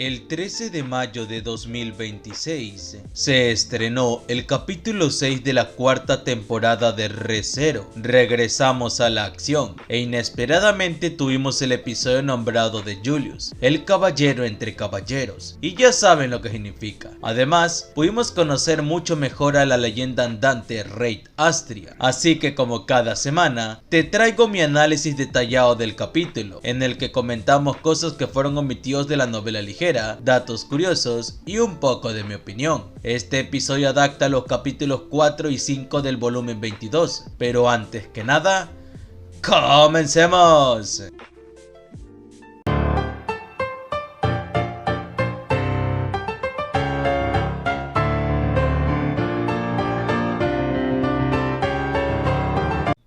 El 13 de mayo de 2026 se estrenó el capítulo 6 de la cuarta temporada de Re:Zero. Regresamos a la acción e inesperadamente tuvimos el episodio nombrado de Julius, el caballero entre caballeros, y ya saben lo que significa. Además, pudimos conocer mucho mejor a la leyenda andante Raid Astria, así que como cada semana, te traigo mi análisis detallado del capítulo, en el que comentamos cosas que fueron omitidos de la novela ligera, datos curiosos y un poco de mi opinión. Este episodio adapta los capítulos 4 y 5 del volumen 22, pero antes que nada, ¡comencemos!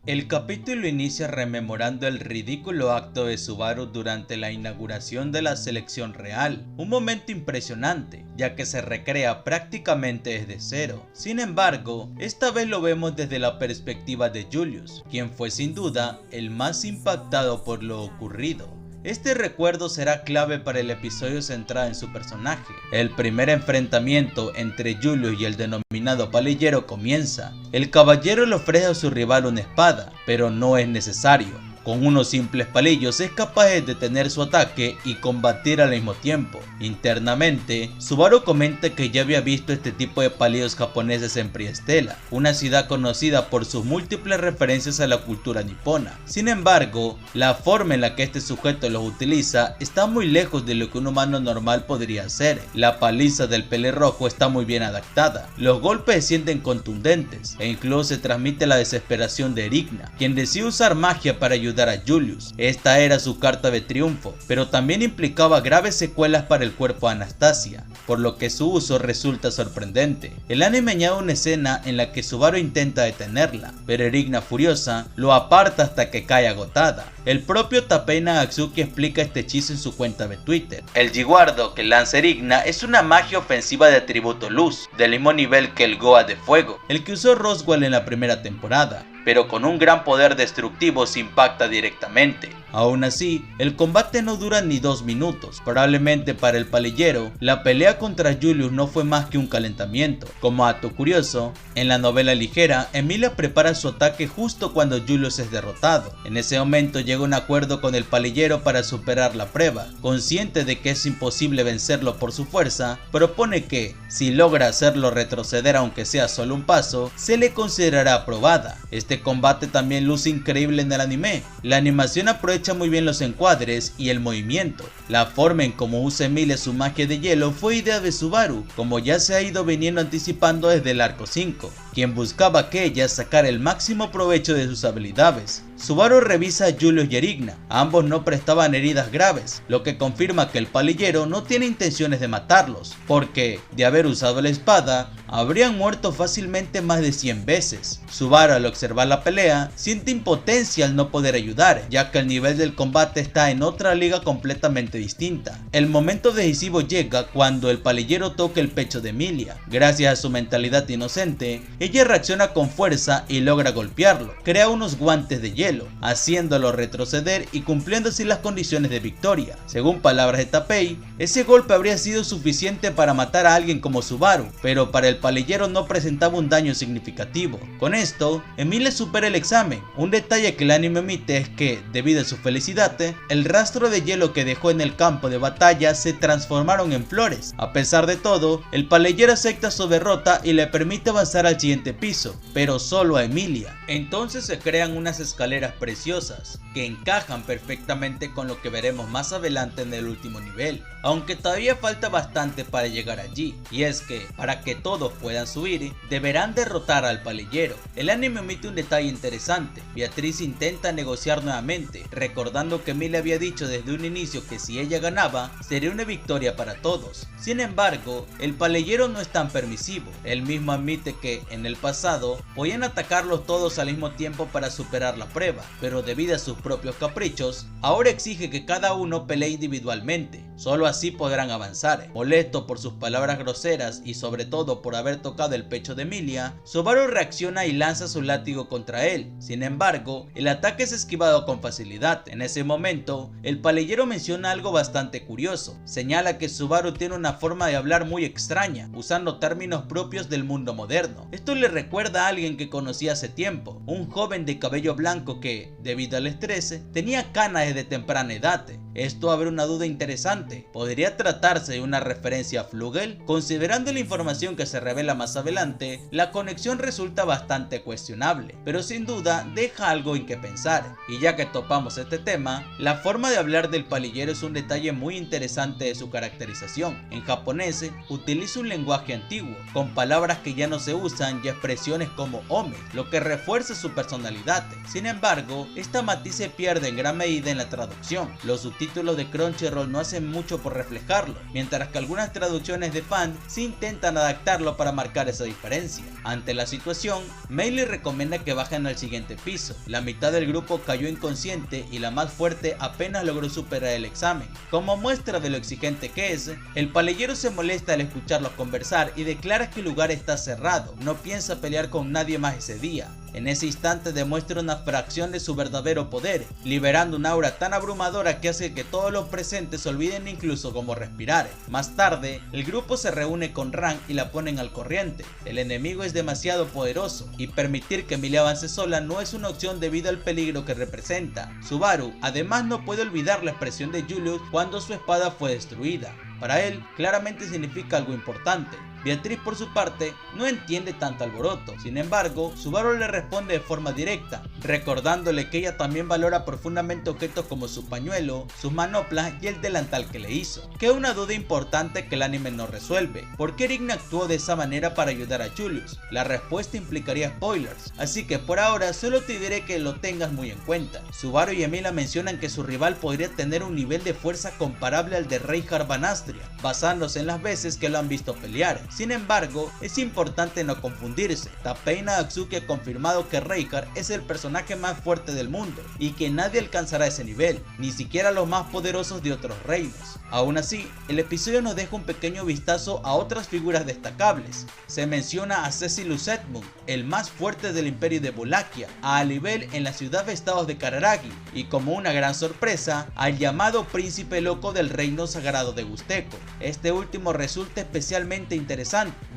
El capítulo inicia rememorando el ridículo acto de Subaru durante la inauguración de la selección real, un momento impresionante, ya que se recrea prácticamente desde cero. Sin embargo, esta vez lo vemos desde la perspectiva de Julius, quien fue sin duda el más impactado por lo ocurrido. Este recuerdo será clave para el episodio centrado en su personaje. El primer enfrentamiento entre Julius y el denominado palillero comienza. El caballero le ofrece a su rival una espada, pero no es necesario. Con unos simples palillos es capaz de detener su ataque y combatir al mismo tiempo. Internamente, Subaru comenta que ya había visto este tipo de palillos japoneses en Priestella, una ciudad conocida por sus múltiples referencias a la cultura nipona. Sin embargo, la forma en la que este sujeto los utiliza está muy lejos de lo que un humano normal podría hacer. La paliza del pelirrojo está muy bien adaptada, los golpes se sienten contundentes e incluso se transmite la desesperación de Erigna, quien decide usar magia para ayudar a Julius. Esta era su carta de triunfo, pero también implicaba graves secuelas para el cuerpo de Anastasia, por lo que su uso resulta sorprendente. El anime añade una escena en la que Subaru intenta detenerla, pero Erigna furiosa lo aparta hasta que cae agotada. El propio Takei Nagatsuki explica este hechizo en su cuenta de Twitter. El Jiguardo que lanza Erigna es una magia ofensiva de atributo luz, del mismo nivel que el Goa de fuego, el que usó Roswell en la primera temporada, pero con un gran poder destructivo se impacta directamente. Aún así, el combate no dura ni 2 minutos. Probablemente para el palillero, la pelea contra Julius no fue más que un calentamiento. Como dato curioso, en la novela ligera, Emilia prepara su ataque justo cuando Julius es derrotado. En ese momento llega a un acuerdo con el palillero para superar la prueba. Consciente de que es imposible vencerlo por su fuerza, propone que, si logra hacerlo retroceder aunque sea solo un paso, se le considerará aprobada. Este combate también luce increíble en el anime. La animación aprovecha muy bien los encuadres y el movimiento. La forma en cómo usa Emilia su magia de hielo fue idea de Subaru, como ya se ha ido viniendo anticipando desde el arco 5, quien buscaba que ella sacara el máximo provecho de sus habilidades. Subaru revisa a Julius y Erigna, ambos no prestaban heridas graves, lo que confirma que el palillero no tiene intenciones de matarlos, porque, de haber usado la espada, habrían muerto fácilmente más de 100 veces. Subaru, al observar la pelea, siente impotencia al no poder ayudar, ya que el nivel del combate está en otra liga completamente distinta. El momento decisivo llega cuando el palillero toca el pecho de Emilia. Gracias a su mentalidad inocente, ella reacciona con fuerza y logra golpearlo. Crea unos guantes de hielo, haciéndolo retroceder y cumpliendo así las condiciones de victoria. Según palabras de Takei, ese golpe habría sido suficiente para matar a alguien como Subaru, pero para el palillero no presentaba un daño significativo. Con esto, Emilia supera el examen. Un detalle que el anime omite es que, debido a su felicidad, el rastro de hielo que dejó en el campo de batalla se transformaron en flores. A pesar de todo, el palillero acepta su derrota y le permite avanzar al siguiente piso, pero solo a Emilia. Entonces se crean unas escaleras preciosas que encajan perfectamente con lo que veremos más adelante en el último nivel, aunque todavía falta bastante para llegar allí, y es que para que todos puedan subir deberán derrotar al palillero. El anime omite un detalle interesante. Beatriz intenta negociar nuevamente, recordando que Emilia había dicho desde un inicio que si ella ganaba sería una victoria para todos. Sin embargo, el palillero no es tan permisivo. Él mismo admite que en el pasado podían atacarlos todos al mismo tiempo para superar la prueba, pero debido a sus propios caprichos, ahora exige que cada uno pelee individualmente. Solo así podrán avanzar. Molesto por sus palabras groseras y sobre todo por haber tocado el pecho de Emilia, Subaru reacciona y lanza su látigo contra él. Sin embargo, el ataque es esquivado con facilidad. En ese momento, el palillero menciona algo bastante curioso. Señala que Subaru tiene una forma de hablar muy extraña, usando términos propios del mundo moderno. Esto le recuerda a alguien que conocí hace tiempo, un joven de cabello blanco que, debido al estrés, tenía canas desde temprana edad. Esto abre una duda interesante. ¿Podría tratarse de una referencia a Flugel? Considerando la información que se revela más adelante, la conexión resulta bastante cuestionable, pero sin duda deja algo en que pensar. Y ya que topamos este tema, la forma de hablar del palillero es un detalle muy interesante de su caracterización. En japonés utiliza un lenguaje antiguo, con palabras que ya no se usan y expresiones como ome, lo que refuerza su personalidad. Sin embargo, esta matiz se pierde en gran medida en la traducción. Los subtítulos de Crunchyroll no hacen mucho por reflejarlo, mientras que algunas traducciones de fan sí intentan adaptarlo para marcar esa diferencia. Ante la situación, Mei le recomienda que bajen al siguiente piso. La mitad del grupo cayó inconsciente y la más fuerte apenas logró superar el examen. Como muestra de lo exigente que es, el palillero se molesta al escucharlos conversar y declara que el lugar está cerrado, no piensa pelear con nadie más ese día. En ese instante demuestra una fracción de su verdadero poder, liberando un aura tan abrumadora que hace que todos los presentes olviden incluso cómo respirar. Más tarde, el grupo se reúne con Ran y la ponen al corriente. El enemigo es demasiado poderoso y permitir que Emilia avance sola no es una opción debido al peligro que representa. Subaru además no puede olvidar la expresión de Julius cuando su espada fue destruida. Para él, claramente significa algo importante. Beatriz, por su parte, no entiende tanto alboroto. Sin embargo, Subaru le responde de forma directa, recordándole que ella también valora profundamente objetos como su pañuelo, sus manoplas y el delantal que le hizo. Queda una duda importante que el anime no resuelve. ¿Por qué Rigna actuó de esa manera para ayudar a Julius? La respuesta implicaría spoilers, así que por ahora solo te diré que lo tengas muy en cuenta. Subaru y Emilia mencionan que su rival podría tener un nivel de fuerza comparable al de Reinhardt Van Astria, basándose en las veces que lo han visto pelear. Sin embargo, es importante no confundirse. Tapei Nagatsuki ha confirmado que Reinhardt es el personaje más fuerte del mundo y que nadie alcanzará ese nivel, ni siquiera los más poderosos de otros reinos. Aún así, el episodio nos deja un pequeño vistazo a otras figuras destacables. Se menciona a Cecilus Edmund, el más fuerte del imperio de Wallachia, a Alibel en la ciudad-estado de Kararagi, y como una gran sorpresa, al llamado príncipe loco del reino sagrado de Gusteco. Este último resulta especialmente interesante,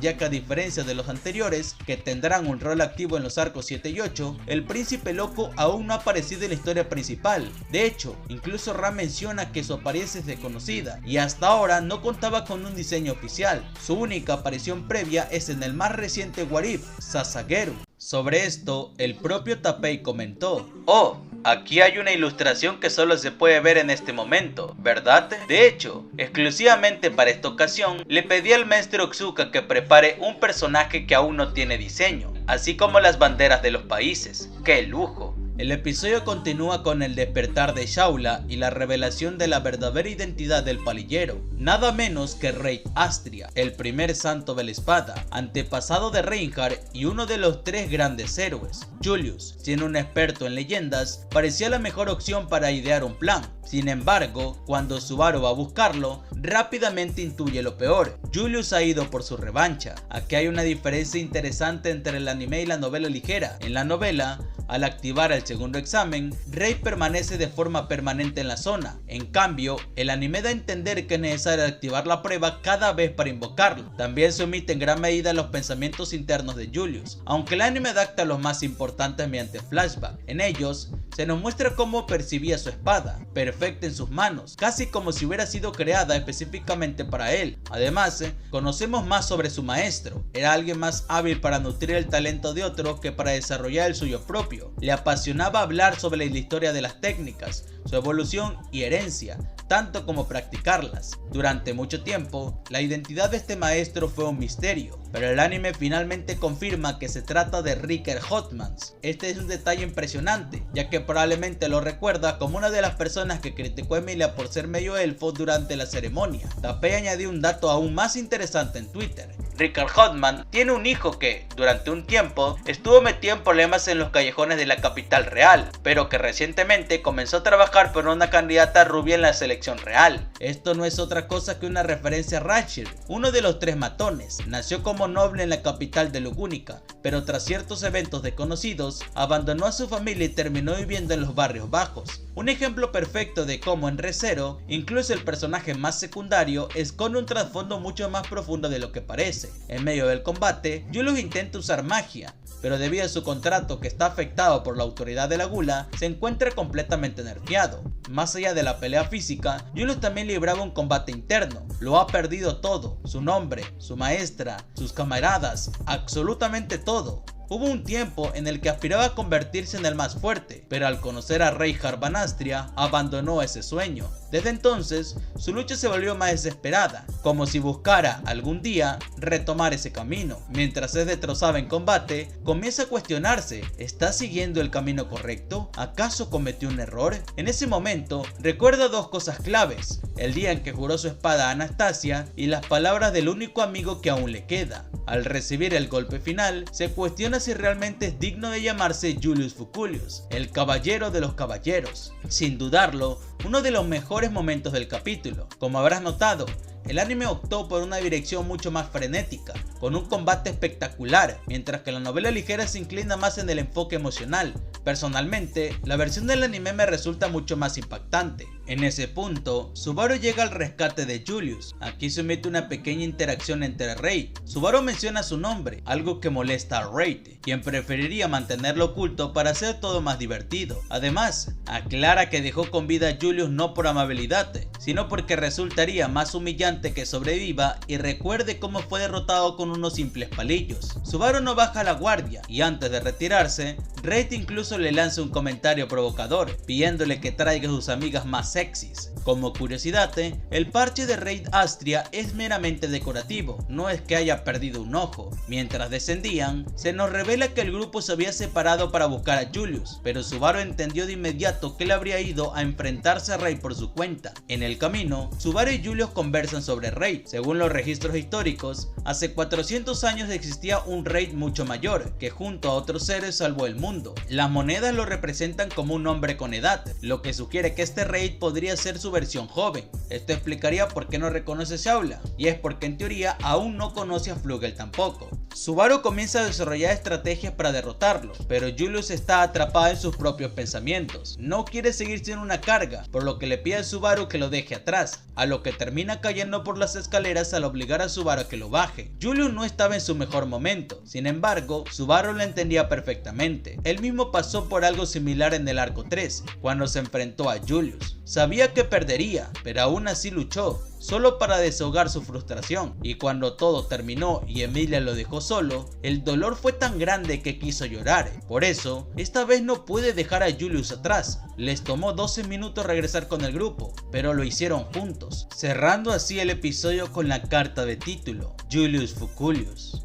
ya que a diferencia de los anteriores, que tendrán un rol activo en los arcos 7 y 8, el príncipe loco aún no ha aparecido en la historia principal. De hecho, incluso Ran menciona que su apariencia es desconocida, y hasta ahora no contaba con un diseño oficial. Su única aparición previa es en el más reciente What If, Sasageru. Sobre esto, el propio Tapei comentó: "Oh, aquí hay una ilustración que solo se puede ver en este momento, ¿verdad? De hecho, exclusivamente para esta ocasión, le pedí al maestro Otsuka que prepare un personaje que aún no tiene diseño, así como las banderas de los países. ¡Qué lujo!". El episodio continúa con el despertar de Shaula y la revelación de la verdadera identidad del palillero, nada menos que Rey Astria, el primer santo de la espada, antepasado de Reinhardt y uno de los tres grandes héroes. Julius, siendo un experto en leyendas, parecía la mejor opción para idear un plan. Sin embargo, cuando Subaru va a buscarlo, rápidamente intuye lo peor. Julius ha ido por su revancha. Aquí hay una diferencia interesante entre el anime y la novela ligera. En la novela, al activar el segundo examen, Rey permanece de forma permanente en la zona. En cambio, el anime da a entender que es necesario activar la prueba cada vez para invocarlo. También se omite en gran medida los pensamientos internos de Julius, aunque el anime adapta los más importantes mediante flashback. En ellos, se nos muestra cómo percibía su espada, perfecta en sus manos, casi como si hubiera sido creada específicamente para él. Además, conocemos más sobre su maestro. Era alguien más hábil para nutrir el talento de otros que para desarrollar el suyo propio. Le apasionaba hablar sobre la historia de las técnicas, su evolución y herencia, tanto como practicarlas. Durante mucho tiempo, la identidad de este maestro fue un misterio, pero el anime finalmente confirma que se trata de Riker Hotmans. Este es un detalle impresionante, ya que probablemente lo recuerda como una de las personas que criticó a Emilia por ser medio elfo durante la ceremonia. Tapei añadió un dato aún más interesante en Twitter. Richard Hotman tiene un hijo que, durante un tiempo, estuvo metido en problemas en los callejones de la capital real, pero que recientemente comenzó a trabajar por una candidata rubia en la selección real. Esto no es otra cosa que una referencia a Rashid, uno de los tres matones. Nació como noble en la capital de Lugúnica, pero tras ciertos eventos desconocidos, abandonó a su familia y terminó viviendo en los barrios bajos. Un ejemplo perfecto de cómo en Re:Zero, incluso el personaje más secundario esconde un trasfondo mucho más profundo de lo que parece. En medio del combate, Julius intenta usar magia, pero debido a su contrato que está afectado por la autoridad de la Gula, se encuentra completamente nerfeado. Más allá de la pelea física, Julius también libraba un combate interno. Lo ha perdido todo: su nombre, su maestra, sus camaradas, absolutamente todo. Hubo un tiempo en el que aspiraba a convertirse en el más fuerte, pero al conocer a Reinhardt van Astria, abandonó ese sueño. Desde entonces, su lucha se volvió más desesperada, como si buscara algún día retomar ese camino. Mientras es destrozada en combate, comienza a cuestionarse: ¿está siguiendo el camino correcto? ¿Acaso cometió un error? En ese momento, recuerda dos cosas claves: el día en que juró su espada a Anastasia y las palabras del único amigo que aún le queda. Al recibir el golpe final, se cuestiona si realmente es digno de llamarse Julius Fuculius, el caballero de los caballeros. Sin dudarlo, uno de los mejores momentos del capítulo. Como habrás notado, el anime optó por una dirección mucho más frenética, con un combate espectacular, mientras que la novela ligera se inclina más en el enfoque emocional. Personalmente, la versión del anime me resulta mucho más impactante. En ese punto, Subaru llega al rescate de Julius. Aquí se omite una pequeña interacción entre Reid. Subaru menciona su nombre, algo que molesta a Reid, quien preferiría mantenerlo oculto para hacer todo más divertido. Además, aclara que dejó con vida a Julius no por amabilidad, sino porque resultaría más humillante que sobreviva y recuerde cómo fue derrotado con unos simples palillos. Subaru no baja la guardia y antes de retirarse, Reid incluso le lanza un comentario provocador, pidiéndole que traiga a sus amigas más sexys. Como curiosidad, el parche de Reid Astria es meramente decorativo, no es que haya perdido un ojo. Mientras descendían, se nos revela que el grupo se había separado para buscar a Julius, pero Subaru entendió de inmediato que él habría ido a enfrentarse a Reid por su cuenta. En el camino, Subaru y Julius conversan sobre Reid. Según los registros históricos, hace 400 años existía un Reid mucho mayor, que junto a otros seres salvó el mundo. Las monedas lo representan como un hombre con edad, lo que sugiere que este Reid podría ser su versión joven. Esto explicaría por qué no reconoce Shaula, y es porque en teoría aún no conoce a Flugel tampoco. Subaru comienza a desarrollar estrategias para derrotarlo, pero Julius está atrapado en sus propios pensamientos. No quiere seguir siendo una carga, por lo que le pide a Subaru que lo deje atrás, a lo que termina cayendo por las escaleras al obligar a Subaru a que lo baje. Julius no estaba en su mejor momento, sin embargo, Subaru lo entendía perfectamente. Él mismo pasó por algo similar en el arco 3, cuando se enfrentó a Julius. Sabía que perdería, pero aún así luchó, solo para desahogar su frustración, y cuando todo terminó y Emilia lo dejó solo, el dolor fue tan grande que quiso llorar. Por eso, esta vez no puede dejar a Julius atrás. Les tomó 12 minutos regresar con el grupo, pero lo hicieron juntos, cerrando así el episodio con la carta de título, Julius Fuculius.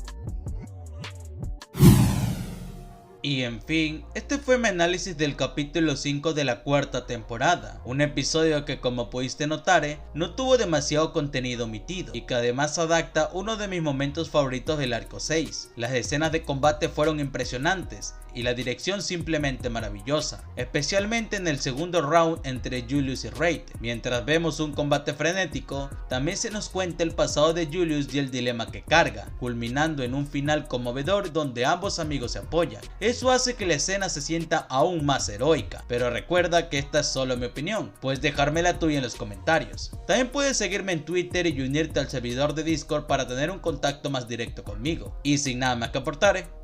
Y en fin, este fue mi análisis del capítulo 5 de la cuarta temporada, un episodio que, como pudiste notar, no tuvo demasiado contenido omitido y que además adapta uno de mis momentos favoritos del arco 6. Las escenas de combate fueron impresionantes y la dirección simplemente maravillosa, especialmente en el segundo round entre Julius y Reid. Mientras vemos un combate frenético, también se nos cuenta el pasado de Julius y el dilema que carga, culminando en un final conmovedor donde ambos amigos se apoyan. Eso hace que la escena se sienta aún más heroica, pero recuerda que esta es solo mi opinión, puedes dejarme la tuya en los comentarios. También puedes seguirme en Twitter y unirte al servidor de Discord para tener un contacto más directo conmigo. Y sin nada más que aportar,